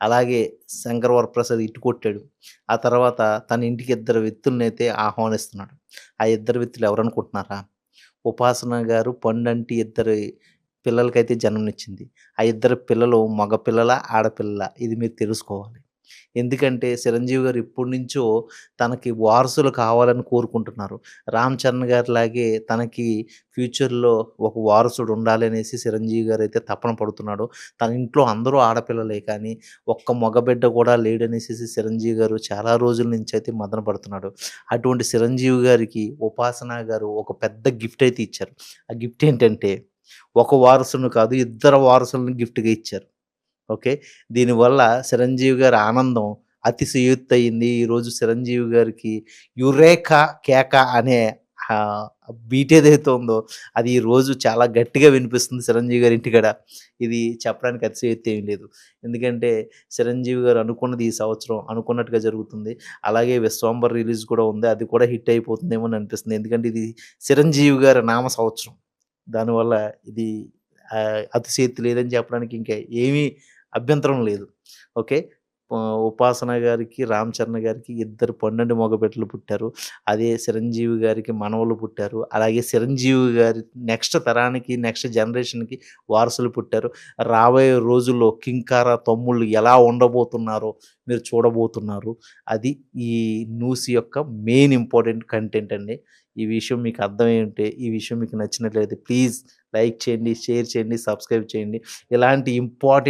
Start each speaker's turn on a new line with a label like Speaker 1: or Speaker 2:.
Speaker 1: అలాగే శంకర్ వరప్రసాద్ హిట్ కొట్టాడు. ఆ తర్వాత తన ఇంటికి ఇద్దరు వ్యక్తులనైతే ఆహ్వానిస్తున్నాడు. ఆ ఇద్దరు వ్యక్తులు ఎవరనుకుంటున్నారా? ఉపాసన గారు పండంటి ఇద్దరు పిల్లలకైతే జన్మనిచ్చింది. ఆ ఇద్దరు పిల్లలు మగ పిల్లలా? ఆడపిల్లలా? ఇది మీరు తెలుసుకోవాలి. ఎందుకంటే చిరంజీవి గారు ఎప్పటినుంచో తనకి వారసులు కావాలని కోరుకుంటున్నారు. రామ్ చరణ్ గారిలాగే తనకి ఫ్యూచర్‌లో ఒక వారసుడు ఉండాలి అనేసి చిరంజీవి గారైతే తపన పడుతున్నాడు. తన ఇంట్లో అందరూ ఆడపిల్లలే కానీ ఒక్క మగబిడ్డ కూడా లేడనేసేసి చిరంజీవి గారు చాలా రోజుల నుంచయితే మదన పడుతున్నాడు. అటువంటి చిరంజీవి గారికి ఉపాసన గారు ఒక పెద్ద గిఫ్ట్ అయితే ఇచ్చారు. ఆ గిఫ్ట్ ఏంటంటే ఒక వారసుడిని కాదు, ఇద్దరు వారసులను గిఫ్ట్‌గా ఇచ్చారు. ఓకే. దీనివల్ల చిరంజీవి గారి ఆనందం అతిశయోక్తయింది. ఈరోజు చిరంజీవి గారికి 'యురేకా కేక' అనే ఆహ్, బీట్ ఏదైతే ఉందో అది ఈరోజు చాలా గట్టిగా వినిపిస్తుంది చిరంజీవి గారి ఇంటికాడ. ఇది చెప్పడానికి అతిశయోక్తి ఏమి లేదు. ఎందుకంటే చిరంజీవి గారు అనుకున్నది ఈ సంవత్సరం అనుకున్నట్టుగా జరుగుతుంది. అలాగే 'విశ్వంబర్' రిలీజ్ కూడా ఉంది. అది కూడా హిట్ అయిపోతుందేమో అని అనిపిస్తుంది. ఎందుకంటే ఇది చిరంజీవి గారి నామ సంవత్సరం. దానివల్ల ఇది అతిశయోక్తి లేదని చెప్పడానికి ఇంకా ఏమీ అభ్యంతరం లేదు. ఓకే. ఉపాసన గారికి, రామ్ చరణ్ గారికి ఇద్దరు పండంటి మగబిడ్డలు పుట్టారు. అదే చిరంజీవి గారికి మనవళ్ళు పుట్టారు. అలాగే చిరంజీవి గారి నెక్స్ట్ తరానికి, నెక్స్ట్ జనరేషన్‌కి వారసులు పుట్టారు. రాబోయే రోజుల్లో కింకార తమ్ముళ్ళు ఎలా ఉండబోతున్నారో మీరు చూడబోతున్నారు. అది ఈ న్యూస్ యొక్క మెయిన్ ఇంపార్టెంట్ కంటెంట్ అండి. ఈ విషయం మీకు అర్థమై ఉంటే, ఈ విషయం మీకు నచ్చినట్లయితే ప్లీజ్ లైక్ చేయండి, షేర్ చేయండి, సబ్స్క్రైబ్ చేయండి. ఇలాంటి ఇంపార్టెంట్